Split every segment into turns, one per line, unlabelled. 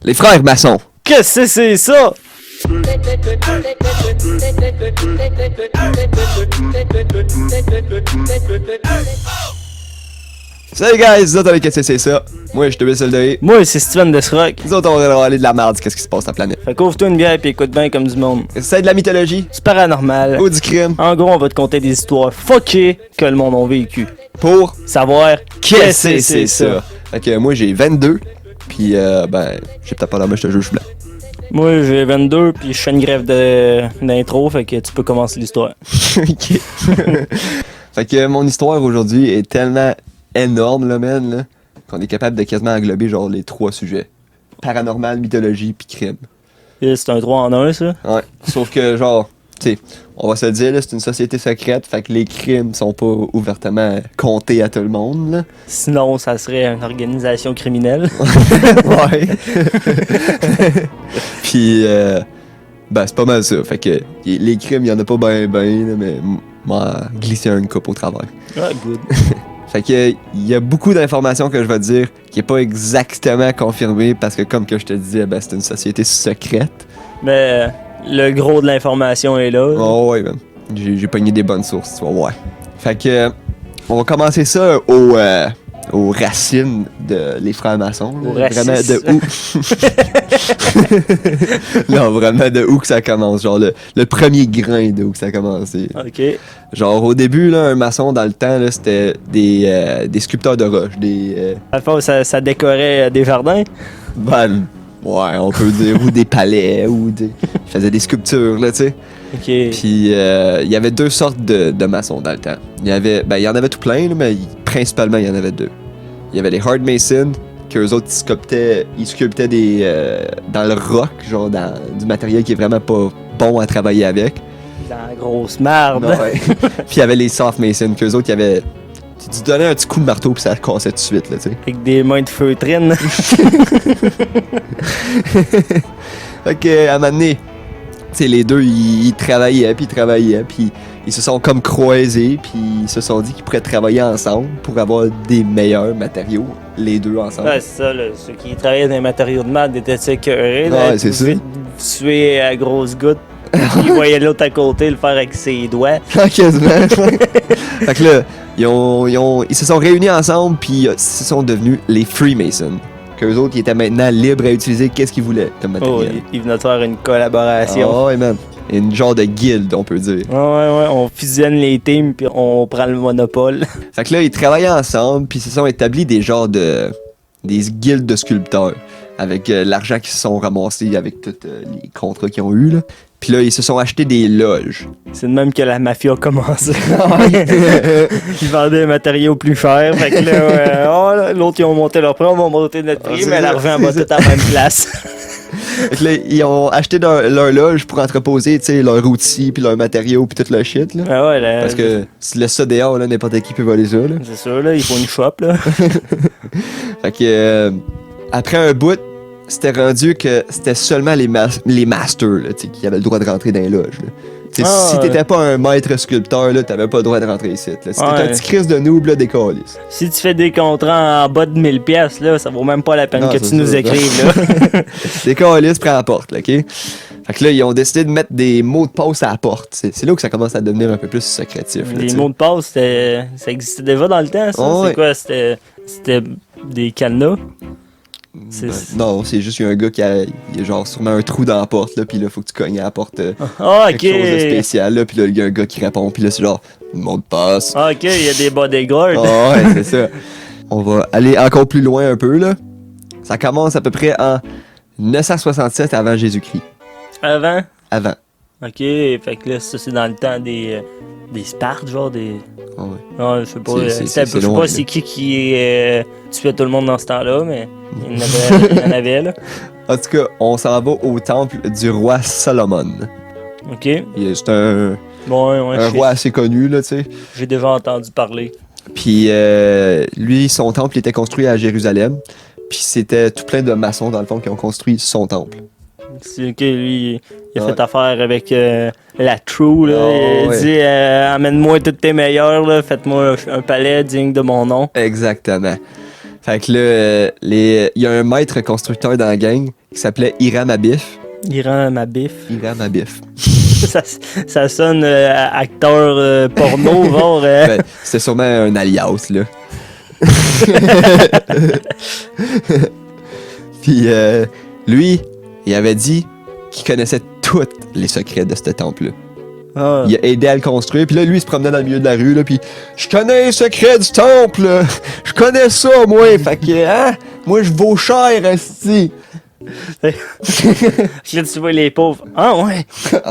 Les frères maçons.
Qu'est-ce que c'est ça?
Salut guys, vous autres avec qu'est-ce que c'est ça? Moi, je te mets Soldé.
Moi, c'est Steven Desrock.
Nous autres, on va aller de la merde, qu'est-ce qui se passe sur la planète.
Fait qu'ouvre-toi une bière pis écoute bien comme du monde.
C'est de la mythologie
C'est paranormal.
ou du crime
En gros, on va te conter des histoires fuckées que le monde a vécu.
pour
Savoir
qu'est-ce que c'est ça? Fait que moi, j'ai 22, puis ben, j'ai peut-être pas la je te juge blanc.
Moi, j'ai 22 pis je fais une grève d'intro, fait que tu peux commencer l'histoire.
Ok. Fait que mon histoire aujourd'hui est tellement énorme, là, man, là, qu'on est capable de quasiment englober, genre, les 3 sujets. Paranormal, mythologie, puis crime.
Et c'est un 3 en 1, ça?
Ouais. Sauf que, genre, tu sais, on va se le dire, là, c'est une société secrète, fait que les crimes sont pas ouvertement comptés à tout le monde, là.
Sinon, ça serait une organisation criminelle.
Ouais. Puis, ben, c'est pas mal ça. Fait que les crimes, il y en a pas ben, là, mais m'a glissé une coupe au travers.
Ah, good.
Fait que il y a beaucoup d'informations que je vais te dire qui est pas exactement confirmée parce que comme que je te disais, ben c'est une société secrète.
Mais le gros de l'information est là.
Oh ouais, man. J'ai pogné des bonnes sources, tu vas voir. Fait que on va commencer ça aux racines de les frères maçons.
Aux
Vraiment
racistes.
de où. Non, vraiment de où que ça commence. Genre le premier grain de où que ça a commencé.
Ok.
Genre au début, là, un maçon dans le temps, là, c'était des sculpteurs de roche.
À le fond, ça décorait des jardins.
Ben, ouais, on peut dire, ou des palais, ou des. Ils faisaient des sculptures, là, tu sais.
Ok.
Puis, il y avait 2 sortes de maçons dans le temps. Il y en avait tout plein, là, mais principalement, il y en avait 2. Il y avait les hard masons, qu'eux autres, ils sculptaient dans le roc, genre du matériel qui est vraiment pas bon à travailler avec.
Dans la grosse marde.
Ouais. Puis, il y avait les soft masons, qu'eux autres, il y avait. Tu donnais un petit coup de marteau, puis ça cassait tout de suite, là, tu sais.
Avec des mains de feutrine.
Fait que, à un moment donné, tu sais, les deux, ils travaillaient, puis ils se sont comme croisés, puis ils se sont dit qu'ils pourraient travailler ensemble pour avoir des meilleurs matériaux, les deux ensemble.
Ouais, c'est ça, là. Ceux qui travaillaient dans les matériaux de marde étaient écœurés.
Ouais, c'est ça.
Tuer à grosses gouttes. Ils voyaient l'autre à côté le faire avec ses doigts.
Quasiment. Fait que là, ils se sont réunis ensemble, puis ils se sont devenus les Freemasons. Qu'eux autres, ils étaient maintenant libres à utiliser qu'est-ce qu'ils voulaient comme
Oh,
matériel.
ils venaient de faire une collaboration.
Ah ouais, man. Une genre de guilde, on peut dire.
Ouais, on fusionne les teams puis on prend le monopole.
Fait que là, ils travaillaient ensemble, puis ils se sont établis des guildes de sculpteurs, avec l'argent qu'ils se sont ramassés avec tous les contrats qu'ils ont eus, là. Puis là, ils se sont achetés des loges.
C'est de même que la mafia a commencé. Ils vendaient les matériaux plus chers. Fait que là, l'autre, ils ont monté leur prix, on va monter notre prix, mais l'argent va tout à la même place.
Fait que là, ils ont acheté leur loge pour entreposer, tu sais, leurs outils, puis leurs matériaux, puis tout le shit, là.
Ah ouais, là,
Parce que si tu laisses ça dehors, là, n'importe qui peut voler ça, là.
c'est sûr, là, il faut une shop, là.
Fait que, après un bout, c'était rendu que c'était seulement les masters, là, tu sais, qui avaient le droit de rentrer dans les loges, là. T'sais, si t'étais pas un maître sculpteur, là, t'avais pas le droit de rentrer ici, là. Si t'étais un petit Chris de noob, là, des câlisses.
Si tu fais des contrats en bas de 1000 pièces là, ça vaut même pas la peine
Non,
que
c'est
tu nous
ça.
écrives, là.
Des câlisses, prends la porte, là, OK? Fait que là, ils ont décidé de mettre des mots de passe à la porte. C'est là où ça commence à devenir un peu plus secrétif, là,
Les
t'sais.
mots de passe, ça existait déjà dans le temps, ça?
Oh,
c'est
ouais.
quoi? C'était des cadenas?
Non, c'est juste qu'il y a un gars il y a genre sûrement un trou dans la porte, là, pis là, faut que tu cognes à la porte
Ah, ok!
quelque chose de spécial, là, pis là, il y a un gars qui répond, pis là, c'est genre, mot de passe.
Ah, ok, il y a des bodyguards.
Ah ouais, c'est ça. On va aller encore plus loin un peu, là. Ça commence à peu près en 967 avant Jésus-Christ.
Avant?
Avant.
Ok, fait que là, ça, c'est dans le temps des Spartes, genre des...
Ah ouais.
Non, je sais pas,
C'est
je sais
loin,
pas
là.
c'est qui tuait tout le monde dans ce temps-là, mais il y en avait, là.
En tout cas, on s'en va au temple du roi Salomon.
Ok.
C'est un roi assez connu, là, tu sais.
J'ai déjà entendu parler.
Puis lui, son temple était construit à Jérusalem. Puis c'était tout plein de maçons, dans le fond, qui ont construit son temple.
C'est ok, lui, il a
Ouais.
fait affaire avec la True, là.
Oh,
Il
ouais.
dit amène-moi tous tes meilleurs, là, faites-moi un palais digne de mon nom.
Exactement. Fait que là, il y a un maître constructeur dans la gang qui s'appelait Hiram Abif.
Hiram Abif.
Hiram Abif.
ça sonne acteur porno, genre.
Ben, c'était sûrement un alias, là. Puis lui, il avait dit qu'il connaissait tous les secrets de ce temple-là.
Ah.
Il a aidé à le construire, puis là, lui, il se promenait dans le milieu de la rue, là, puis je connais les secrets du temple, là. Je connais ça, moi, fait que, hein, moi, je vaux cher, esti.
Là, tu vois les pauvres. Ah ouais,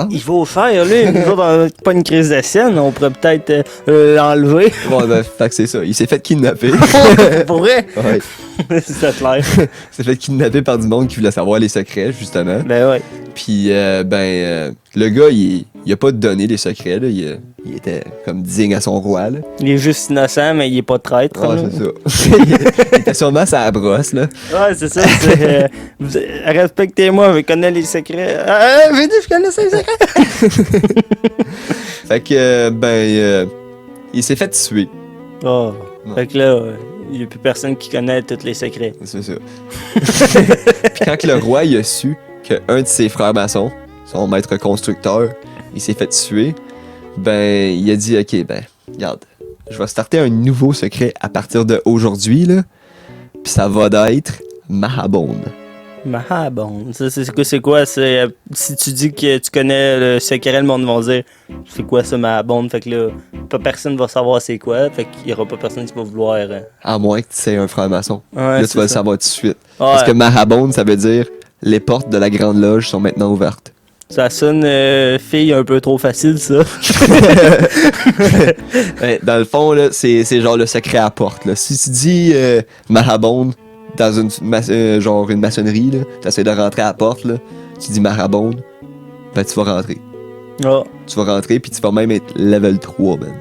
il va faire, lui. Nous autres, on n'a pas une crise de scène, on pourrait peut-être l'enlever.
Ouais, ben, fait que c'est ça. Il s'est fait kidnapper.
Pour vrai?
Ouais.
C'est clair.
Il s'est fait kidnapper par du monde qui voulait savoir les secrets, justement.
Ben ouais.
Puis, le gars, il a pas donné les secrets, là. Il était comme digne à son roi, là.
Il est juste innocent, mais il est pas traître.
Ouais,
là.
c'est ça. Il était sûrement sa brosse, là.
Ouais, c'est ça. Respectez-moi, je connais les secrets. J'ai dit, je connais les secrets.
Fait que, il s'est fait tuer.
Oh.
Ouais.
Fait que là, il n'y a plus personne qui connaît tous les secrets.
C'est ça. Puis quand le roi il a su qu'un de ses frères maçons, son maître constructeur, il s'est fait tuer, ben, il a dit, OK, ben, regarde, je vais starter un nouveau secret à partir d'aujourd'hui, là. Puis ça va d'être Mahabone.
Mahabone. C'est quoi? Si tu dis que tu connais le secret, le monde va dire c'est quoi ça, Mahabone? Fait que là, pas personne va savoir c'est quoi. Fait qu'il y aura pas personne qui va vouloir.
À moins que tu sais un frère maçon.
Ouais,
Là, tu vas le
ça.
savoir tout de suite.
Ouais.
Parce que Mahabone, ça veut dire les portes de la Grande Loge sont maintenant ouvertes.
Ça sonne fille un peu trop facile, ça.
Ouais, dans le fond, là, c'est genre le secret à porte. Là. Si tu dis Mahabone dans une maçonnerie, tu essaies de rentrer à la porte, là, tu dis Mahabone, ben tu vas rentrer.
Oh,
Tu vas rentrer puis tu vas même être level 3, man.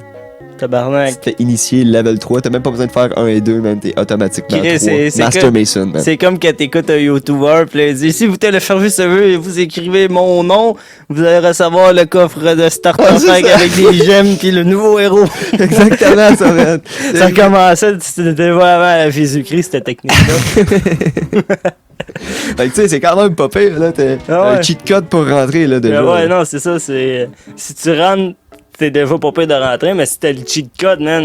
tabarnak.
Si t'es initié level 3, t'as même pas besoin de faire 1 et 2, man, t'es automatiquement
Chris,
3.
c'est
Master
que-
Mason, man.
C'est comme quand t'écoutes un YouTuber, pis là, il dit si vous téléchargez ce jeu et vous écrivez mon nom, vous allez recevoir le coffre de Starter
Ah, c'est
Pack
ça.
avec des gemmes pis le nouveau héros.
Exactement ça, man.
Ça commençait, c'était déjà avant Jésus-Christ, cette technique-là.
Fait que tu sais, c'est quand même pas pire, là. T'as
Ah ouais.
un cheat code pour rentrer, là, déjà.
Ouais, non, c'est ça, c'est. Si tu rentres, t'es déjà pas pire de rentrer, mais si t'as le cheat code, man,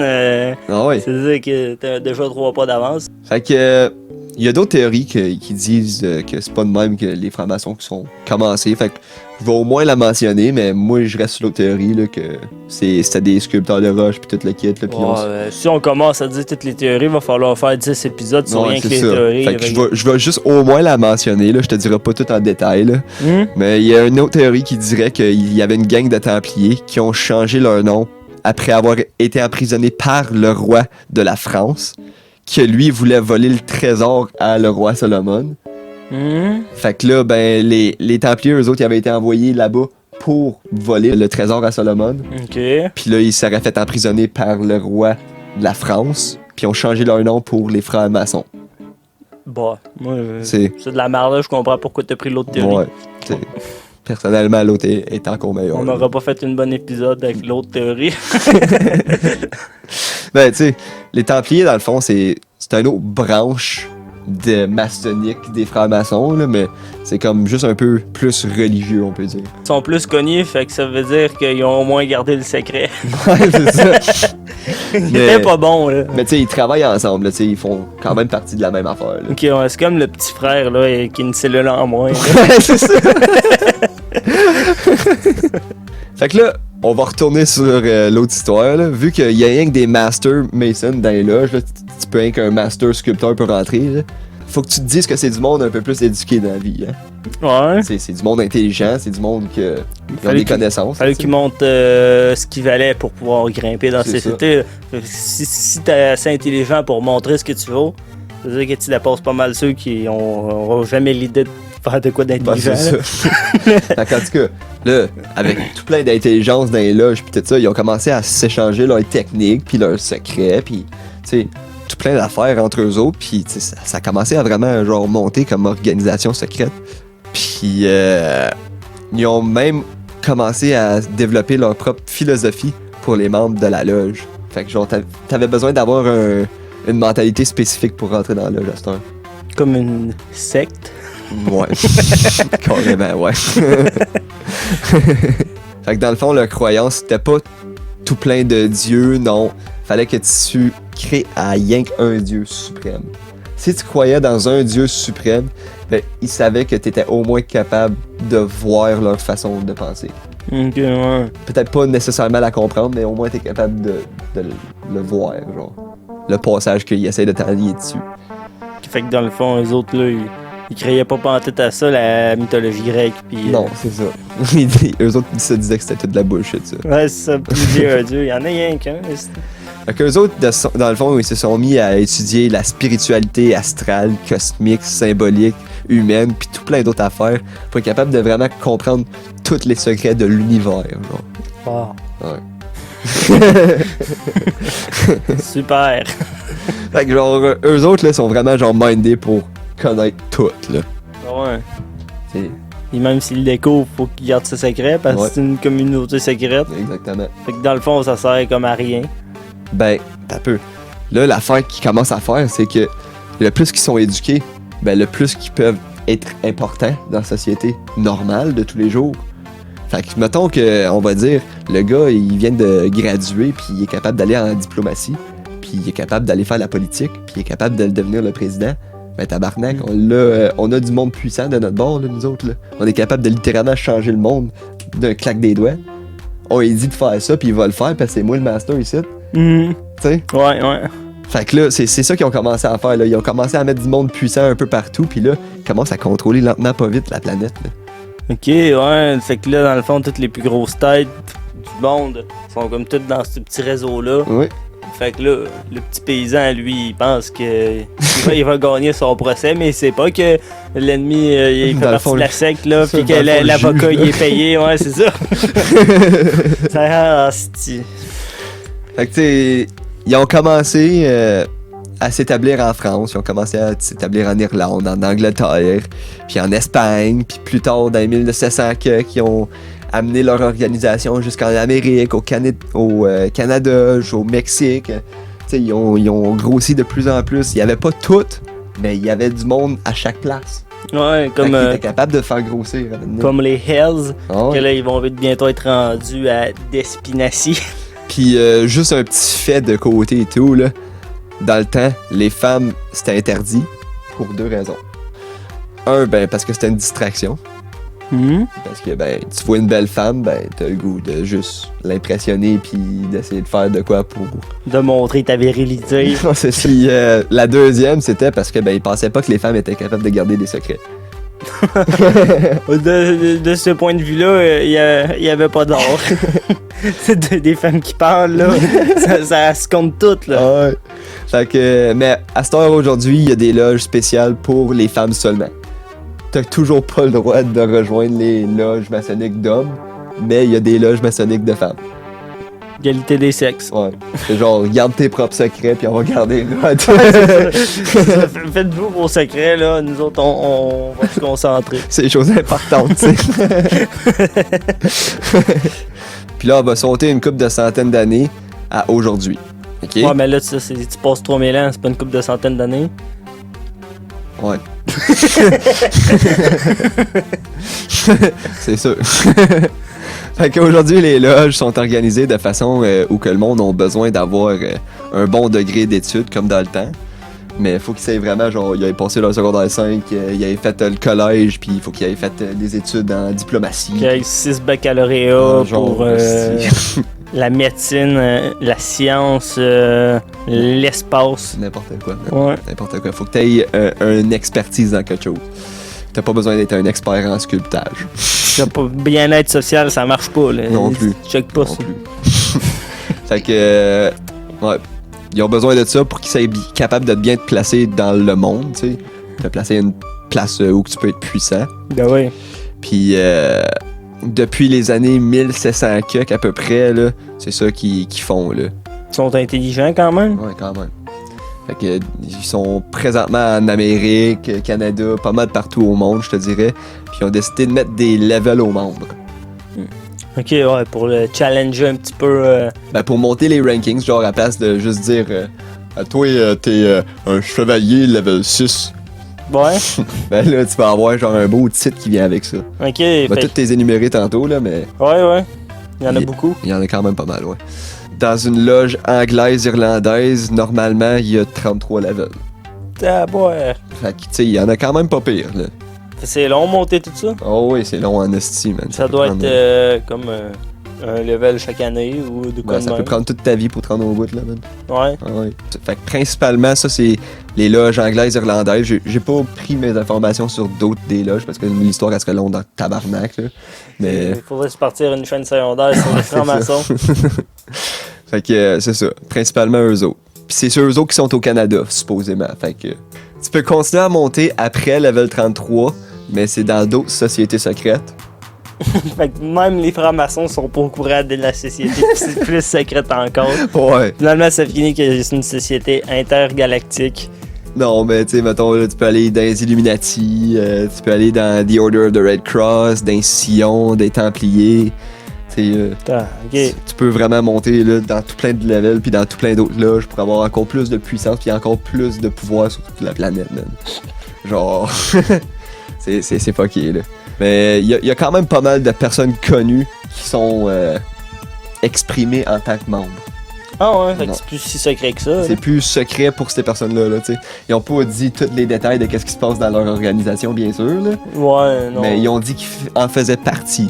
Ah ouais.
c'est-à-dire que t'as déjà 3 pas d'avance.
Fait que il y a d'autres théories qui disent que c'est pas de même que les francs-maçons qui sont commencés. Fait que je vais au moins la mentionner, mais moi je reste sur l'autre théorie là, que c'était des sculpteurs de roche puis tout le kit. Là, puis
Si on commence à dire toutes les théories, il va falloir faire 10 épisodes sur
Ouais,
rien que
c'est
les
ça.
théories.
Fait que je vais juste au moins la mentionner, là. Je te dirai pas tout en détail, là. Mais il y a une autre théorie qui dirait qu'il y avait une gang de Templiers qui ont changé leur nom après avoir été emprisonnés par le roi de la France, que lui voulait voler le trésor à le roi Salomon. Fait que là, ben, les Templiers, eux autres, ils avaient été envoyés là-bas pour voler le trésor à Salomon.
Ok.
Puis là, ils seraient fait emprisonner par le roi de la France, puis ils ont changé leur nom pour les frères maçons.
Bah, moi,
C'est...
c'est de la merde, je comprends pourquoi t'as pris l'autre théorie.
Ouais. c'est- Personnellement, l'autre est encore meilleur.
On n'aura pas fait une bonne épisode avec l'autre théorie.
Ben, tu sais, les Templiers, dans le fond, c'est une autre branche de maçonnique des frères maçons, là, mais c'est comme juste un peu plus religieux, on peut dire.
Ils sont plus connus, fait que ça veut dire qu'ils ont au moins gardé le secret.
Ouais, c'est ça.
Ils
Mais-
étaient pas bons, là.
Mais tu sais, ils travaillent ensemble, là, tu sais, ils font quand même partie de la même affaire. Là.
Ok, ouais, c'est comme le petit frère, là, qui a une cellule en moins. là.
Ouais, c'est ça. Fait que là, on va retourner sur l'autre histoire, là. Vu qu'il y a rien que des Master Mason dans les loges, là, tu peux rien qu'un Master Sculpteur pour rentrer, là. Faut que tu te dises que c'est du monde un peu plus éduqué dans la vie, hein.
Ouais.
C'est du monde intelligent, c'est du monde qui a
Fallait
des
qu'il-
connaissances.
Fallait
tu sais.
qu'il monte ce qu'il valait pour pouvoir grimper dans
C'est
ces
ça.
cités. Si t'es assez intelligent pour montrer ce que tu vaux, ça veut dire que tu dépasses pas mal ceux qui ont jamais l'idée de faire de quoi
Ben,
d'intelligent.
c'est
là.
ça. Fait qu'en tout cas, là, avec tout plein d'intelligence dans les loges pis tout ça, ils ont commencé à s'échanger leurs techniques puis leurs secrets puis, tu sais, tout plein d'affaires entre eux autres puis, tu sais, ça a commencé à vraiment, genre, monter comme organisation secrète. Puis, ils ont même commencé à développer leur propre philosophie pour les membres de la loge. Fait que, genre, t'avais besoin d'avoir une mentalité spécifique pour rentrer dans la loge à cette heure.
Comme une secte.
Ouais. Carrément, ouais. Fait que dans le fond, leur croyance, c'était pas tout plein de dieux, non. Fallait que tu crées à rien qu'un dieu suprême. Si tu croyais dans un dieu suprême, ben, ils savaient que tu étais au moins capable de voir leur façon de penser.
Ok, ouais.
Peut-être pas nécessairement la comprendre, mais au moins tu es capable de le voir, genre. Le passage qu'ils essaient de t'allier dessus.
Fait que dans le fond, eux autres, là, ils croyaient pas pantoute à ça, la mythologie grecque. Pis,
Non, c'est ça. Eux autres, ils se disaient que c'était toute de la bullshit, ça.
Ouais, c'est ça, plusieurs dieux. Il y en a rien qu'un.
Fait qu'eux autres, dans le fond, ils se sont mis à étudier la spiritualité astrale, cosmique, symbolique, humaine, puis tout plein d'autres affaires pour être capable de vraiment comprendre tous les secrets de l'univers, genre.
Wow.
Ouais.
Super.
Fait que genre, eux autres, là, sont vraiment genre mindés pour connaître tout, là.
Ouais.
C'est...
Et même s'ils le découvrent, faut qu'ils gardent ce secret parce que
Ouais.
c'est une communauté secrète.
Exactement.
Fait que dans le fond, ça sert comme à rien.
Ben, t'as peu. Là, l'affaire qu'ils commencent à faire, c'est que le plus qu'ils sont éduqués, ben, le plus qu'ils peuvent être importants dans la société normale de tous les jours. Fait que, mettons que, on va dire, le gars, il vient de graduer, puis il est capable d'aller en diplomatie, puis il est capable d'aller faire la politique, puis il est capable de devenir le président. Ben, tabarnak, on a du monde puissant de notre bord, là, nous autres, là. On est capable de littéralement changer le monde d'un claque des doigts. On lui dit de faire ça, puis il va le faire, parce que c'est moi le master ici. Tu sais?
Ouais.
Fait que là, c'est ça qu'ils ont commencé à faire, là. Ils ont commencé à mettre du monde puissant un peu partout, puis là, ils commencent à contrôler lentement pas vite la planète, là.
Ok, ouais. Fait que là, dans le fond, toutes les plus grosses têtes du monde sont comme toutes dans ce petit réseau-là.
Oui.
Fait que là, le petit paysan, lui, il pense que il va gagner son procès, mais il sait pas que l'ennemi, il fait
Dans le
partie
fond,
de la secte, là,
ça,
pis que
dans le fond, le
l'avocat,
jus.
il est payé. Ouais, c'est ça. Ça hostie.
Fait que, tu sais, ils ont commencé à s'établir en France, ils ont commencé à s'établir en Irlande, en Angleterre, puis en Espagne, puis plus tard, dans les 1900, qui ont amené leur organisation jusqu'en Amérique, au Canada, au Mexique. Tu sais, ils ont grossi de plus en plus. Il n'y avait pas tout, mais il y avait du monde à chaque place.
Ouais,
Fait
comme,
qu'ils étaient capables de faire grossir.
comme les Hells,
Ah ouais.
que là, ils vont bientôt être rendus à Despinacy.
Puis juste un petit fait de côté et tout, là. Dans le temps, les femmes, c'était interdit pour deux raisons. Un, ben parce que c'était une distraction. Parce que, ben, tu vois une belle femme, ben, t'as le goût de juste l'impressionner puis d'essayer de faire de quoi pour...
De montrer ta virilité.
Puis, la deuxième, c'était parce que, ben, ils pensaient pas que les femmes étaient capables de garder des secrets.
De ce point de vue-là, il y avait pas d'or. C'est des femmes qui parlent, là. Ça se compte tout, là.
Ouais. Fait que, mais à cette heure aujourd'hui, il y a des loges spéciales pour les femmes seulement. T'as toujours pas le droit de rejoindre les loges maçonniques d'hommes, mais il y a des loges maçonniques de femmes.
Égalité des sexes.
Ouais. C'est genre, garde tes propres secrets, puis on va garder l'autre.
Faites-vous vos secrets, là. Nous autres, on va se concentrer.
C'est des choses importantes, tu sais. Puis là, on va sauter une couple de centaines d'années à aujourd'hui. OK?
Ouais, mais là, tu passes 3000 ans, c'est pas une couple de centaines d'années.
Ouais. C'est sûr. Fait qu'aujourd'hui, les loges sont organisées de façon où que le monde a besoin d'avoir un bon degré d'études, comme dans le temps. Mais il faut qu'ils aient vraiment, genre, ils aient passé leur secondaire 5, ils aient fait le collège, puis il faut qu'ils aient fait des études en diplomatie.
Qu'il y ait 6 baccalauréats
Genre,
pour la médecine, la science, l'espace.
N'importe quoi.
Ouais.
N'importe quoi. Faut que tu aies une expertise dans quelque chose. T'as pas besoin d'être un expert en sculptage.
Bien-être social, ça marche pas, là.
Non plus.
Check pas
Non
ça.
plus. Fait que, ouais. Ils ont besoin de ça pour qu'ils soient capables de bien te placer dans le monde, tu sais. Te placer à une place où tu peux être puissant.
Ben oui.
Puis, depuis les années 1700 à peu près, là, c'est ça qu'ils font, là.
Ils sont intelligents quand même.
Ouais, quand même. Fait que, ils sont présentement en Amérique, Canada, pas mal partout au monde, je te dirais. Puis ils ont décidé de mettre des levels aux membres.
Ok, ouais, pour le challenger un petit peu.
Ben, pour monter les rankings, genre à place de juste dire toi, t'es un chevalier level 6.
Ouais.
Ben là, tu vas avoir genre un beau titre qui vient avec ça.
Ok.
On va tous les énumérer tantôt, là, mais
Ouais. Il y en a beaucoup.
il y en a quand même pas mal, ouais. Dans une loge anglaise-irlandaise, normalement, il y a 33 levels.
Ah, ouais.
Fait que, tu sais, il y en a quand même pas pire, là.
C'est long monter tout ça?
Oh oui, c'est long en esti, man.
Ça
peut
doit
prendre,
être comme un level chaque année ou de quoi
ben,
de
ça peut
même.
prendre toute ta vie pour te rendre au bout, là, man.
Ouais.
Ah ouais. Fait que principalement, ça, c'est les loges anglaises irlandaises. J'ai pas pris mes informations sur d'autres des loges parce que l'histoire, elle serait longue dans le tabarnak, là. Mais.
Il faudrait se partir une chaîne secondaire sur les francs-maçons.
Fait que c'est ça. Principalement eux autres. Puis c'est eux autres qui sont au Canada, supposément. Fait que tu peux continuer à monter après level 33, mais c'est dans d'autres sociétés secrètes.
Fait que même les francs-maçons sont pas au courant de la société, pis c'est plus secrète encore.
Ouais.
Finalement, ça finit que c'est une société intergalactique.
Non, mais tu sais, mettons, là, tu peux aller dans les Illuminati, tu peux aller dans The Order of the Red Cross, dans Sion, des Templiers. Tu sais,
Ok.
tu peux vraiment monter là, dans tout plein de levels, puis dans tout plein d'autres loges pour avoir encore plus de puissance, puis encore plus de pouvoir sur toute la planète, man. Genre, c'est fucké, là. Mais il y a quand même pas mal de personnes connues qui sont exprimées en tant que membres.
Ah ouais, fait que
Non.
c'est plus si secret que ça.
C'est plus secret pour ces personnes-là, là, tu sais. Ils ont pas dit tous les détails de qu'est-ce qui se passe dans leur organisation, bien sûr, là.
Ouais, non.
Mais ils ont dit qu'ils en faisaient partie.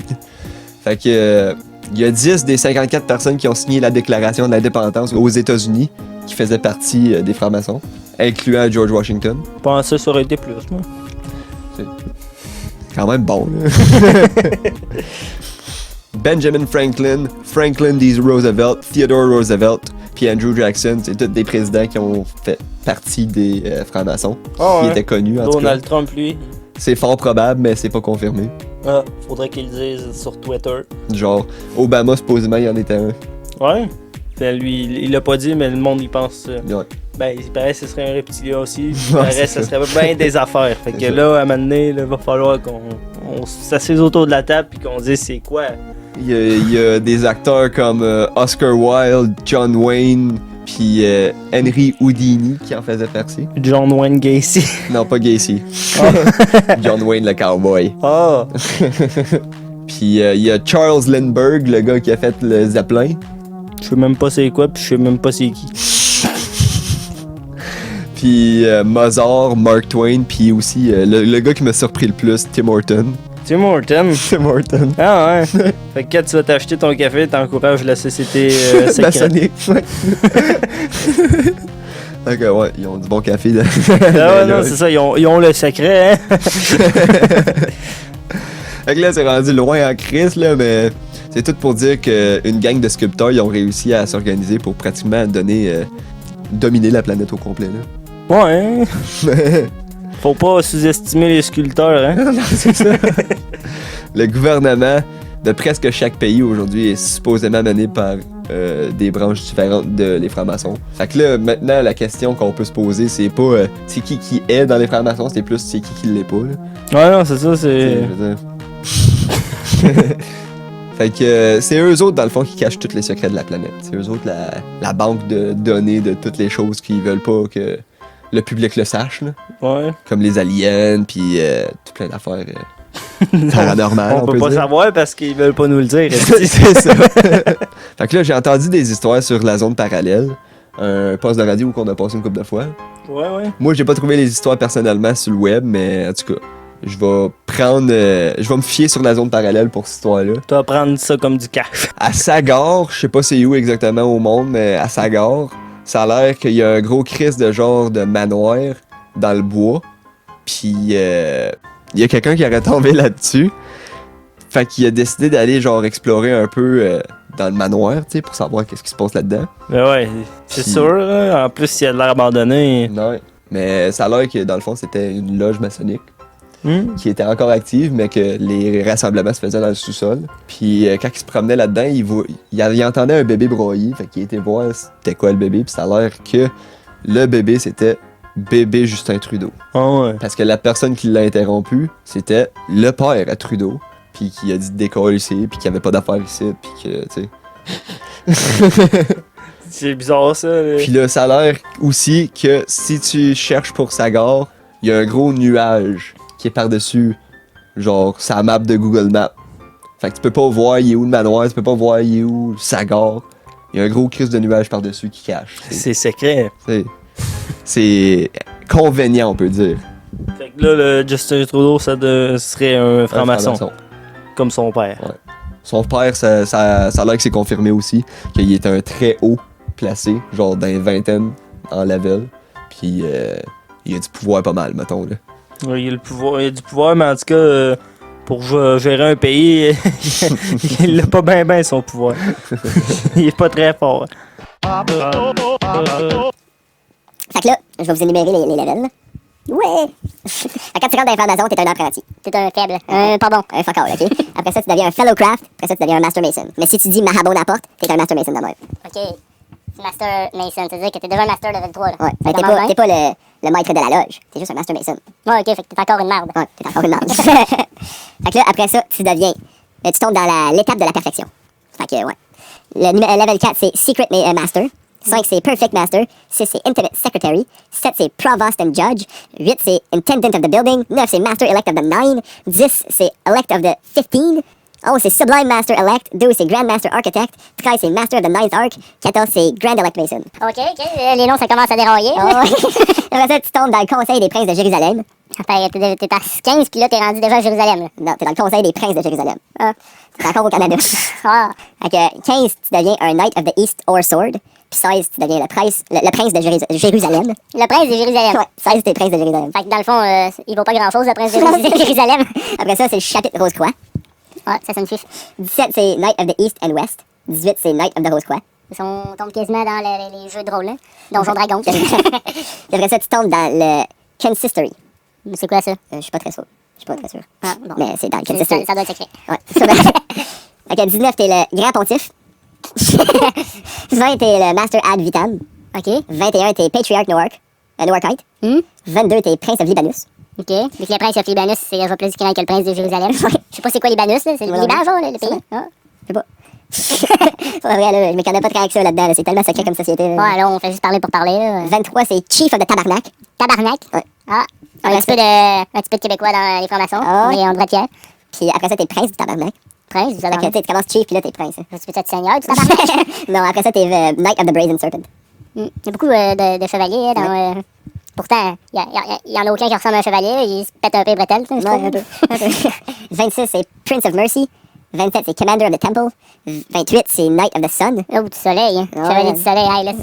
Fait que il y a 10 des 54 personnes qui ont signé la déclaration de l'indépendance aux États-Unis qui faisaient partie des francs-maçons, incluant George Washington.
Je pensais que ça aurait été plus, moi.
Quand même bon, là. Benjamin Franklin, Franklin D. Roosevelt, Theodore Roosevelt, puis Andrew Jackson, c'est tous des présidents qui ont fait partie des francs-maçons,
Ah
qui
ouais.
étaient connus en tout cas.
Donald Trump, lui.
C'est fort probable, mais c'est pas confirmé.
Ah, faudrait qu'il le dise sur Twitter.
Genre, Obama, supposément, il en était un.
Ouais. Ben, lui, il l'a pas dit, mais le monde y pense.
Ouais.
Ben, il paraît que ce serait un reptilien aussi. Il
Ouais,
paraît que
c'est
ce
ça.
serait bien des affaires. Fait que
C'est ça.
là, à un moment donné, il va falloir qu'on s'assise autour de la table puis qu'on dise c'est quoi.
Il y a des acteurs comme Oscar Wilde, John Wayne, puis Henry Houdini qui en faisaient partie.
John Wayne Gacy.
Non, pas Gacy. John Wayne le cowboy.
Ah!
Puis il y a Charles Lindbergh, le gars qui a fait le Zeppelin.
Je sais même pas c'est quoi, puis je sais même pas c'est qui.
Puis Mozart, Mark Twain, puis aussi le gars qui m'a surpris le plus, Tim Horton.
Tim Horton.
Tim Horton.
Ah ouais. Fait que quand tu vas t'acheter ton café, t'encourages la société secrète.
Maçonnique. Ok, ouais, ils ont du bon café.
Ah ouais, non, c'est ça, ils ont le secret, hein.
Fait que là, c'est rendu loin en crise, là, mais c'est tout pour dire qu'une gang de sculpteurs, ils ont réussi à s'organiser pour pratiquement dominer la planète au complet, là.
Ouais, hein. Faut pas sous-estimer les sculpteurs, hein.
C'est ça. Le gouvernement de presque chaque pays aujourd'hui est supposément mené par des branches différentes de les francs-maçons. Fait que là, maintenant, la question qu'on peut se poser, c'est pas c'est qui est dans les francs-maçons, c'est plus c'est qui l'est pas, là.
Ouais, non, c'est ça, c'est.
Je veux dire. Fait que c'est eux autres, dans le fond, qui cachent tous les secrets de la planète. C'est eux autres la banque de données de toutes les choses qu'ils veulent pas que le public le sache, là.
Ouais.
Comme les aliens, puis tout plein d'affaires paranormales,
On peut pas
dire.
savoir parce qu'ils veulent pas nous le dire.
C'est ça. Fait que là, j'ai entendu des histoires sur la zone parallèle, un poste de radio où on a passé une couple de fois.
Ouais.
Moi, j'ai pas trouvé les histoires personnellement sur le web, mais en tout cas, je vais me fier sur la zone parallèle pour cette histoire-là.
Tu vas prendre ça comme du cash.
À Sagar, je sais pas c'est où exactement au monde, mais à Sagar, ça a l'air qu'il y a un gros crise de genre de manoir dans le bois. Puis il y a quelqu'un qui aurait tombé là-dessus. Fait qu'il a décidé d'aller genre explorer un peu dans le manoir, tu sais, pour savoir qu'est-ce qui se passe là-dedans.
Ben ouais, c'est
Puis-
sûr, là. En plus, s'il y a de l'air abandonné.
Ouais. Mais ça a l'air que dans le fond, c'était une loge maçonnique
Hmm?
qui était encore active, mais que les rassemblements se faisaient dans le sous-sol. Puis quand il se promenait là-dedans, il entendait un bébé broyer, fait qu'il était voir c'était quoi le bébé, puis ça a l'air que le bébé, c'était bébé Justin Trudeau.
Ah ouais.
Parce que la personne qui l'a interrompu, c'était le père à Trudeau, puis qui a dit de décoller ici, puis qu'il n'y avait pas d'affaires ici, puis que, tu sais...
C'est bizarre, ça. Là.
Puis là, ça a l'air aussi que si tu cherches pour Sagar, il y a un gros nuage qui est par-dessus, genre, sa map de Google Maps. Fait que tu peux pas voir il est où le manoir, tu peux pas voir il est où le Sagar. Il y a un gros crise de nuage par-dessus qui cache.
C'est secret.
C'est convenient, on peut dire.
Fait que là, le Justin Trudeau, serait un franc-maçon. Comme son père.
Ouais. Son père, ça a l'air que c'est confirmé aussi, qu'il est un très haut placé, genre dans les vingtaines en level. Puis il a du pouvoir pas mal, mettons. Là.
Ouais, il a du pouvoir, mais en tout cas, pour gérer un pays, il a pas bien son pouvoir. Il est pas très fort.
Fait que là, je vais vous énumérer les levels. Ouais! Quand tu rentres dans l'information, t'es un apprenti. T'es un faible. Un fuck all, ok? Après ça, tu deviens un fellow craft. Après ça, tu deviens un master mason. Mais si tu dis Mahabo n'apporte, t'es un master mason de même. Ok. Master mason, c'est-à-dire que t'es déjà un master level 3, là. Ouais. Ben, t'es pas le maître de la loge. T'es juste un master mason. Ouais, ok, fait que t'es encore une merde. Ouais, t'es encore une merde. Fait que là, après ça, tu tombes dans l'étape de la perfection. Fait que, ouais. Le level 4, c'est secret master. 5, c'est Perfect Master. 6, c'est Intimate Secretary. 7, c'est Provost and Judge. 8, c'est Intendant of the Building. 9, c'est Master Elect of the 9. 10, c'est Elect of the 15. 11, c'est Sublime Master Elect. 12, c'est Grand Master Architect. 13, c'est Master of the 9th Arc. 14, c'est Grand Elect Mason. OK. Les noms, ça commence à dérailler. Après ça, tu tombes dans le Conseil des Princes de Jérusalem. Enfin, t'es à 15, puis là, t'es rendu déjà à Jérusalem. Non, t'es dans le Conseil des Princes de Jérusalem. T'es encore au Canada. Fait que 15, tu deviens un Knight of the East or Sword. Puis 16, tu deviens le prince de Jérusalem. Le prince de Jérusalem? Ouais, 16, t'es prince de Jérusalem. Fait que dans le fond, il vaut pas grand-chose, le prince de Jérusalem. Après ça, c'est le chapitre Rose-Croix. Ouais, ça sonne fiche. 17, c'est Knight of the East and West. 18, c'est Knight of the Rose-Croix. On tombe quasiment dans les jeux de rôle, là. Donjon Dragon. Après ça, tu tombes dans le Consistory. C'est quoi ça? Je suis pas très sûr. Ah, bon. Mais c'est dans le Consistory. Ça doit être secret. Ouais. Fait que 19, t'es le Grand Pontife. 20, t'es le Master Ad Vitam. OK. 21, t'es Patriarch Noarchite. 22, t'es Prince of Libanus. OK. Vu que le Prince of Libanus, c'est déjà plus discret que le Prince de Jérusalem. Je sais pas c'est quoi Libanus, là. C'est le Liban, genre, le pays. Ah, je sais pas. C'est pas vrai, là. Je me connais pas très avec ça là-dedans. Là. C'est tellement secret comme société. Là. Ouais, là, on fait juste parler pour parler. Là. 23, c'est Chief of the Tabarnak. Tabarnak? Ouais. Ah. Un petit peu de Québécois dans les formations. Ah. Et André Pierre. Puis après ça, t'es Prince du Tabarnak. Prince du Tabarnak. Tu commences Chief, puis là, t'es Prince. Tu peux être Seigneur du Tabarnak? Non, après ça, t'es Knight of the Brazen Serpent. Il y a beaucoup de chevaliers dans... Pourtant, il y en a aucun qui ressemble à un chevalier. Il se pète un peu les bretelles. Un peu. 26, c'est Prince of Mercy. 27, c'est Commander of the Temple. 28, c'est Knight of the Sun. Oh, du soleil, hein. Chevalier du soleil. Hey, là.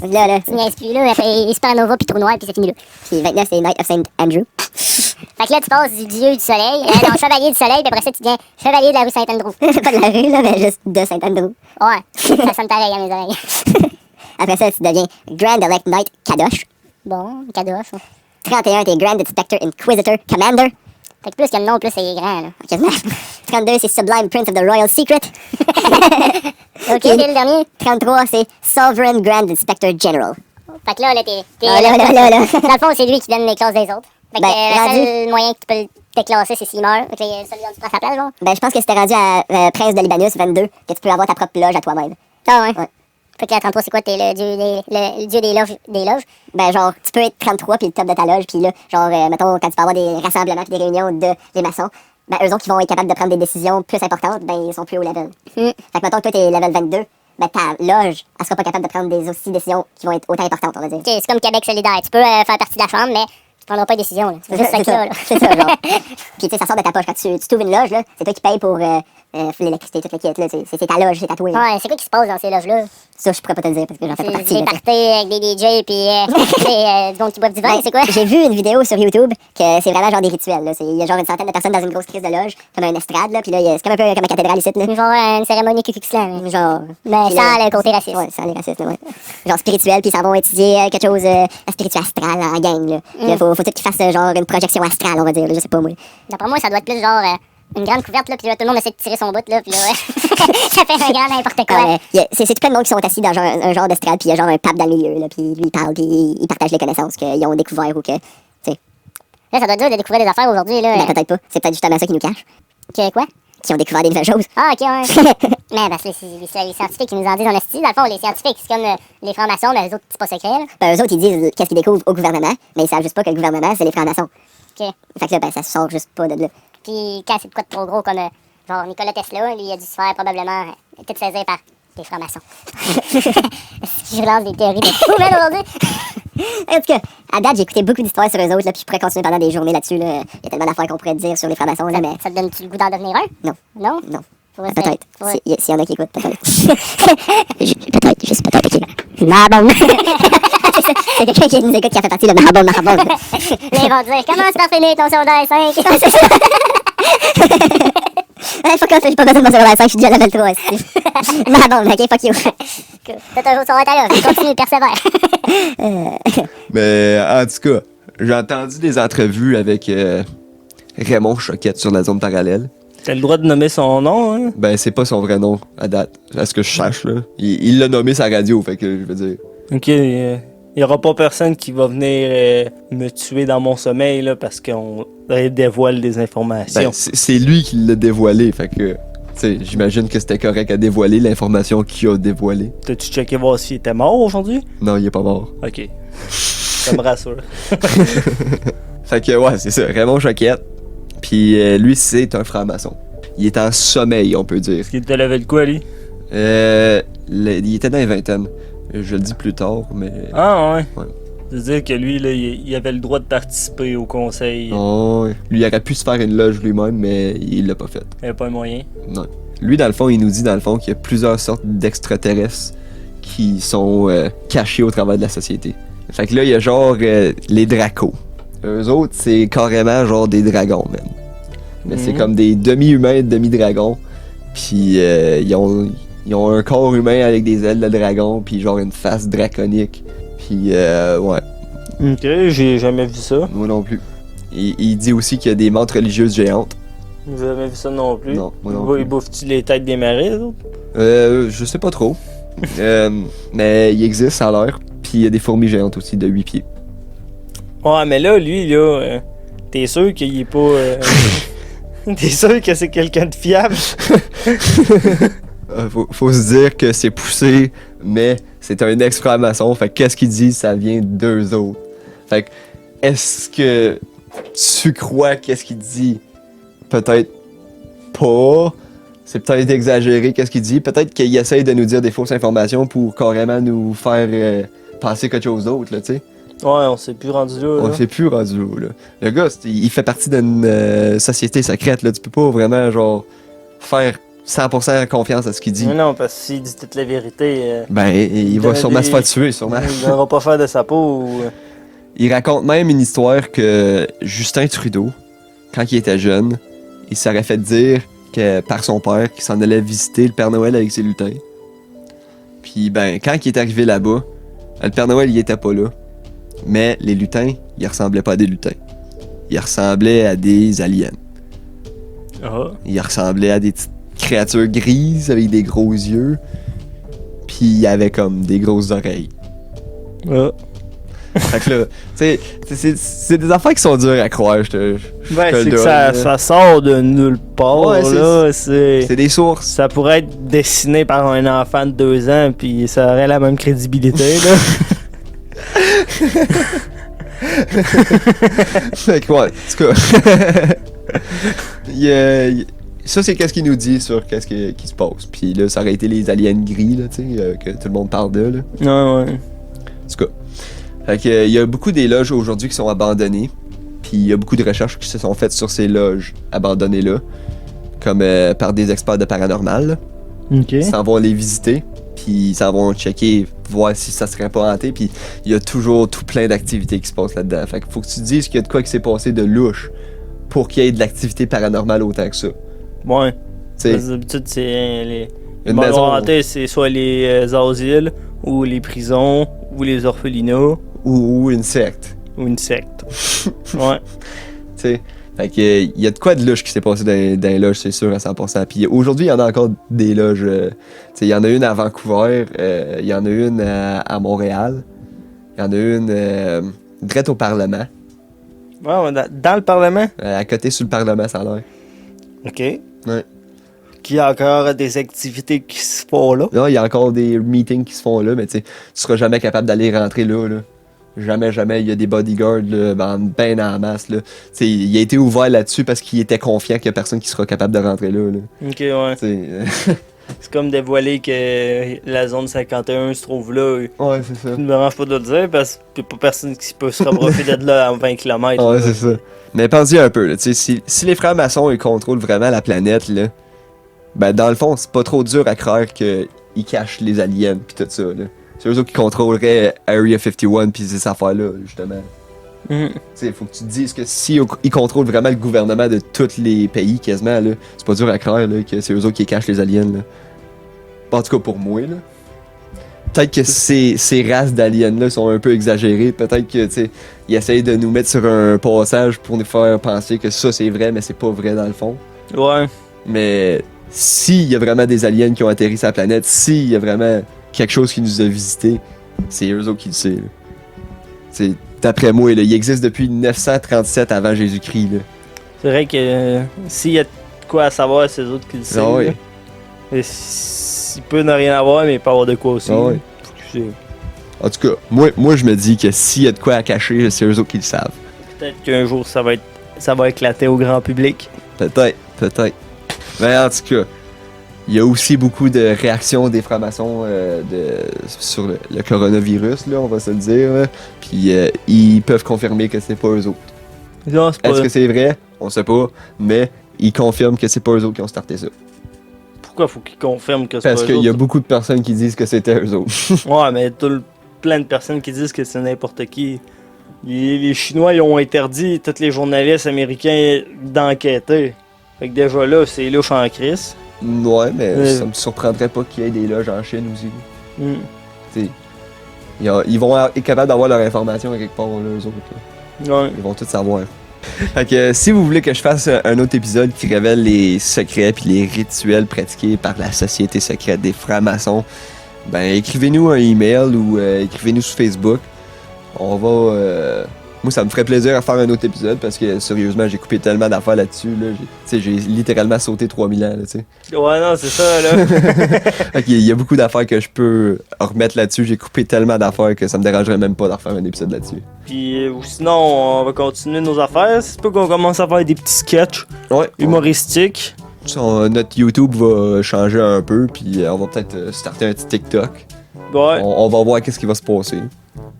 Tu niaises plus, là. Il supernova, puis trou noir, puis c'est fini, là. Puis 29, c'est Knight of Saint Andrew. Fait que là, tu passes du dieu du soleil, non, chevalier du soleil, puis après ça, tu deviens chevalier de la rue Saint-Andrew. Pas de la rue, là, mais juste de Saint-Andrew. Ouais, ça sonne pareil à mes oreilles. Après ça, tu deviens Grand Elect Knight Kadosh. Bon, Kadosh. 31, t'es Grand Inspector Inquisitor Commander. Fait que plus qu'il y a le nom, plus c'est grand, là. Quasiment. 32, c'est Sublime Prince of the Royal Secret. OK, c'est le dernier. 33, c'est Sovereign Grand Inspector General. Fait que là, t'es... là. Dans le fond, c'est lui qui donne les classes des autres. Fait que le seul moyen que tu peux le déclasser, c'est s'il meurt. Fait que celui dont tu prends sa place, genre. Ben, je pense que c'était rendu à Prince de Libanus, 22, que tu peux avoir ta propre loge à toi-même. Ah ouais? Fait que la 33, c'est quoi? T'es le dieu des loges? Ben, genre, tu peux être 33 puis le top de ta loge, puis là, genre, mettons, quand tu peux avoir des rassemblements puis des réunions des maçons, ben, eux autres qui vont être capables de prendre des décisions plus importantes, ben, ils sont plus haut level. Fait que, mettons, que toi, t'es level 22, ben, ta loge, elle sera pas capable de prendre des aussi décisions qui vont être autant importantes, on va dire. OK, c'est comme Québec solidaire. Tu peux faire partie de la chambre, mais tu prendras pas de décision, là. C'est juste ça qu'il y a, là. C'est ça, genre. Puis, tu sais, ça sort de ta poche. Quand tu trouves une loge, là, c'est toi qui payes pour l'électricité, toute l'équipe, là. C'est ta loge, c'est tatoué. Ouais, c'est quoi qui se passe dans ces loges-là? Ça, je pourrais pas te le dire parce que j'en fais pas partie. Des parties avec des DJ puis du monde qui boivent du vin, c'est quoi? J'ai vu une vidéo sur YouTube que c'est vraiment genre des rituels, là. Il y a genre une centaine de personnes dans une grosse crise de loge, comme un estrade, là. Puis là, c'est comme un peu comme une cathédrale ici, là. Genre une cérémonie Ku Klux Klan. Genre. Mais sans le côté raciste. Ouais, sans les racistes, ouais. Genre spirituel, puis ils s'en vont étudier quelque chose, la spiritualité astrale en gang, là. Puis faut tout qu'ils fassent genre une projection astrale, on va dire, là, je sais pas moi. D'après moi, ça doit être plus genre une grande couverte, là, puis là, tout le monde essaie de tirer son bout, là, puis là, ça fait un grand n'importe quoi. C'est tout plein de monde qui sont assis dans genre, un genre d'estrade, puis il y a genre un pape dans le milieu, là, puis lui, il parle, puis il partage les connaissances qu'ils ont découvert ou que, tu sais. Là, ça doit être dur de découvrir des affaires aujourd'hui, là. Ben, peut-être pas. C'est peut-être justement ça qui nous cache. Que quoi? Qui ont découvert des nouvelles choses. Ah, ok, ouais. Mais parce que les scientifiques qui nous en disent en esti, dans le fond, les scientifiques, c'est comme les francs-maçons, mais eux autres, c'est pas secret, là. Ben, eux autres, ils disent qu'est-ce qu'ils découvrent au gouvernement, mais ils savent juste pas que le gouvernement, c'est les francs-maçons. OK. Fait que là, ben, ça sort juste pas de là. Puis quand c'est de quoi de trop gros comme, genre Nikola Tesla, lui, il a dû se faire probablement tout saisir par des francs-maçons. Je lance des théories de fou, man, aujourd'hui. En tout cas, à date, j'ai écouté beaucoup d'histoires sur eux autres, là, puis je pourrais continuer pendant des journées là-dessus. Là. Il y a tellement d'affaires qu'on pourrait dire sur les francs-maçons, là, mais... Ça te donne-tu le goût d'en devenir un? Non. Non? Non. Peut-être. S'il y en a qui écoutent, peut-être. Peut-être, juste peut-être, ok. Marbon. C'est quelqu'un qui nous écoute qui a fait partie de Marbon. Là, ils vont dire, commence par finir ton secondaire 5. Fuck off, j'ai pas besoin de mon secondaire 5, je suis déjà à level 3 ici. Marbon, ok, fuck you. T'as toujours son là, continue, persévère.
Mais en tout cas, j'ai entendu des entrevues avec Raymond Choquette sur la zone parallèle.
T'as le droit de nommer son nom, hein?
Ben, c'est pas son vrai nom à date. À ce que je sache, là. Il l'a nommé sa radio, fait que je veux dire.
Ok, il y aura pas personne qui va venir me tuer dans mon sommeil, là, parce qu'on dévoile des informations.
Ben, c'est lui qui l'a dévoilé, fait que. Tu sais, j'imagine que c'était correct à dévoiler l'information qu'il a dévoilée.
T'as-tu checké voir s'il était mort aujourd'hui?
Non, il est pas mort.
Ok. Ça me rassure.
Fait que, ouais, c'est ça. Raymond Choquette. Puis lui, c'est un franc-maçon. Il est en sommeil, on peut dire.
Est-ce qu'il était level quoi, lui?
Il était dans les vingtaines. Je le dis plus tard, mais...
Ah, ouais.
Ouais.
C'est-à-dire que lui, là, il avait le droit de participer au conseil.
Oh, ouais. Lui, il aurait pu se faire une loge lui-même, mais il l'a pas fait.
Il n'y avait pas un moyen.
Non. Lui, dans le fond, il nous dit, dans le fond, qu'il y a plusieurs sortes d'extraterrestres qui sont cachés au travers de la société. Fait que là, il y a genre les dracos. Eux autres, c'est carrément genre des dragons, même. Mais c'est comme des demi-humains, demi-dragons. Puis ils ont un corps humain avec des ailes de dragon, puis genre une face draconique. Puis ouais.
Ok, j'ai jamais vu ça.
Moi non plus. Il dit aussi qu'il y a des mantes religieuses géantes.
J'ai jamais vu ça non plus.
Non, moi non plus.
Ils bouffent-tu les têtes des marais, les autres?
Je sais pas trop. Mais il existe, ça a l'air. Puis il y a des fourmis géantes aussi de 8 pieds.
Ouais, mais là, lui, là, t'es sûr qu'il est pas... T'es sûr que c'est quelqu'un de fiable?
Faut se dire que c'est poussé, mais c'est un ex-franc-maçon. Fait que qu'est-ce qu'il dit, ça vient d'eux autres. Fait que, est-ce que tu crois qu'est-ce qu'il dit? Peut-être pas. C'est peut-être exagéré qu'est-ce qu'il dit. Peut-être qu'il essaye de nous dire des fausses informations pour carrément nous faire penser quelque chose d'autre, là, tu sais.
Ouais, on s'est plus rendu là.
On s'est plus rendu là. Le gars, il fait partie d'une société secrète, là. Tu peux pas vraiment, genre, faire 100% confiance à ce qu'il dit.
Mais non, parce que s'il dit toute la vérité...
Ben, il va sûrement se faire tuer, sûrement.
Il ne va pas faire de sa peau ou...
Il raconte même une histoire que Justin Trudeau, quand il était jeune, il s'aurait fait dire que par son père qu'il s'en allait visiter le Père Noël avec ses lutins. Puis ben, quand il est arrivé là-bas, le Père Noël, il était pas là. Mais les lutins, ils ressemblaient pas à des lutins. Ils ressemblaient à des aliens.
Ah.
Ils ressemblaient à des petites créatures grises avec des gros yeux. Puis il avait comme des grosses oreilles.
Ah.
Fait que là, tu sais, c'est des affaires qui sont dures à croire, je te
Ben,
le
c'est que
donne,
ça sort de nulle part,
Ouais,
là.
c'est des sources.
Ça pourrait être dessiné par un enfant de 2 ans, puis ça aurait la même crédibilité, là.
Fait que ouais, en tout cas. Ça, c'est qu'est-ce qu'il nous dit sur qu'est-ce qui se passe. Puis là, ça aurait été les aliens gris, là, tu sais, que tout le monde parle d'eux, là.
Ouais, ouais.
En tout cas. Fait que, il y a beaucoup des loges aujourd'hui qui sont abandonnées. Puis il y a beaucoup de recherches qui se sont faites sur ces loges abandonnées-là. Comme par des experts de paranormal, là.
Ok.
Ils s'en vont les visiter. Puis ils s'en vont checker, voir si ça serait pas hanté. Puis il y a toujours tout plein d'activités qui se passent là-dedans. Fait que faut que tu te dises qu'il y a de quoi qui s'est passé de louche pour qu'il y ait de l'activité paranormale autant que ça.
Ouais.
T'sais,
D'habitude, c'est les
une
morts
maison
hantés, c'est soit les asiles, ou les prisons, ou les orphelinats,
ou une secte.
ou une secte. Ouais.
T'sais. Fait que il y a de quoi de louche qui s'est passé dans les loges, c'est sûr, à 100%. Puis aujourd'hui, il y en a encore des loges. Il y en a une à Vancouver, il y en a une à Montréal, il y en a une direct au Parlement.
Ouais, dans le Parlement?
À côté sur le Parlement, ça a l'air.
OK.
Ouais.
Qu'il y a encore des activités qui se font là.
Là, il y a encore des meetings qui se font là, mais tu seras jamais capable d'aller rentrer là. Jamais, il y a des bodyguards là, ben en masse. Là. T'sais, il a été ouvert là-dessus parce qu'il était confiant qu'il y a personne qui sera capable de rentrer là.
Ok, ouais. C'est comme dévoiler que la zone 51 se trouve là.
Ouais, c'est ça.
Ça ne me dérange pas de le dire parce qu'il n'y a pas personne qui peut se rapprocher de là à 20 km.
Ouais, c'est ça. Mais pense-y un peu, là, si les frères maçons ils contrôlent vraiment la planète, là, ben dans le fond, c'est pas trop dur à croire qu'ils cachent les aliens pis tout ça. Là. C'est eux autres qui contrôleraient Area 51 pis ces affaires-là, justement. T'sais, faut que tu te dises que si ils contrôlent vraiment le gouvernement de tous les pays quasiment, là, c'est pas dur à croire là, que c'est eux autres qui cachent les aliens. Là. En tout cas pour moi. Là. Peut-être que ces races d'aliens-là sont un peu exagérées. Peut-être que ils essayent de nous mettre sur un passage pour nous faire penser que ça c'est vrai, mais c'est pas vrai dans le fond.
Ouais.
Mais s'il y a vraiment des aliens qui ont atterri sur la planète, s'il y a vraiment quelque chose qui nous a visités, c'est eux autres qui le savent. D'après moi, là, il existe depuis 937 avant Jésus-Christ. Là.
C'est vrai que s'il y a de quoi à savoir, c'est eux autres qui le savent.
Ah oui.
Il peut ne rien avoir, mais il peut avoir de quoi aussi.
Ah oui. En tout cas, moi je me dis que s'il y a de quoi à cacher, c'est eux autres qui le savent.
Peut-être qu'un jour ça va éclater au grand public.
Peut-être. Mais en tout cas, il y a aussi beaucoup de réactions des francs-maçons sur le coronavirus, là, on va se le dire. Là. Puis ils peuvent confirmer que c'est pas eux autres.
Non, c'est pas...
Est-ce que c'est vrai? On sait pas, mais ils confirment que c'est pas eux autres qui ont starté ça.
Pourquoi faut qu'ils confirment que c'est pas eux
Parce
autres?
qu'il y a beaucoup de personnes qui disent que c'était eux autres.
Ouais, mais plein de personnes qui disent que c'est n'importe qui. Les Chinois, ils ont interdit tous les journalistes américains d'enquêter. Fait que déjà là, c'est louche en crise.
Ouais, mais ça me surprendrait pas qu'il y ait des loges en Chine aussi. T'sais, ils vont être capables d'avoir leur information à quelque part, là, eux autres. Là.
Ouais.
Ils vont tout savoir. Fait que si vous voulez que je fasse un autre épisode qui révèle les secrets puis les rituels pratiqués par la société secrète des francs-maçons, ben écrivez-nous un email ou écrivez-nous sur Facebook. On va... Moi, ça me ferait plaisir à faire un autre épisode parce que, sérieusement, j'ai coupé tellement d'affaires là-dessus. Là. J'ai littéralement sauté 3000 ans. Là, t'sais.
Ouais, non, c'est ça, là.
Okay, il y a beaucoup d'affaires que je peux remettre là-dessus. J'ai coupé tellement d'affaires que ça me dérangerait même pas de refaire un épisode là-dessus.
Puis, ou sinon, on va continuer nos affaires. C'est pas qu'on commence à faire des petits sketchs humoristiques.
Notre YouTube va changer un peu, puis on va peut-être starter un petit TikTok.
Ouais.
On va voir qu'est-ce qui va se passer.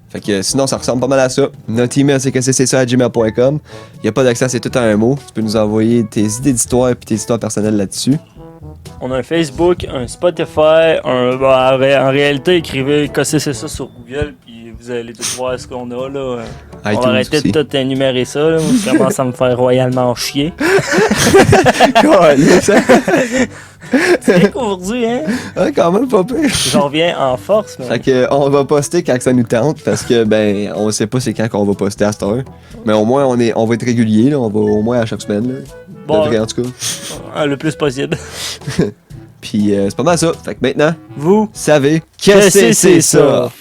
Fait que sinon, ça ressemble pas mal à ça. Notre email, c'est que c'est ça @gmail.com. Il n'y a pas d'accès, c'est tout en un mot. Tu peux nous envoyer tes idées d'histoire et tes histoires personnelles là-dessus.
On a un Facebook, un Spotify, en réalité, écrivez KCC ça sur Google, puis vous allez tout voir ce qu'on a, là. On va arrêter de tout énumérer ça, là. Ça commence à me faire royalement chier. C'est vrai qu'aujourd'hui, hein?
Ouais, quand même pas pire.
J'en reviens en force, mais...
Fait que on va poster quand ça nous tente, parce que, ben, on sait pas c'est quand qu'on va poster à cette heure. Mais au moins, on va être régulier, là. On va au moins à chaque semaine, là.
Bon,
Devrait, en tout cas.
Le plus possible.
Puis c'est pas mal ça. Fait que maintenant,
vous
savez que c'est ça.
Ça.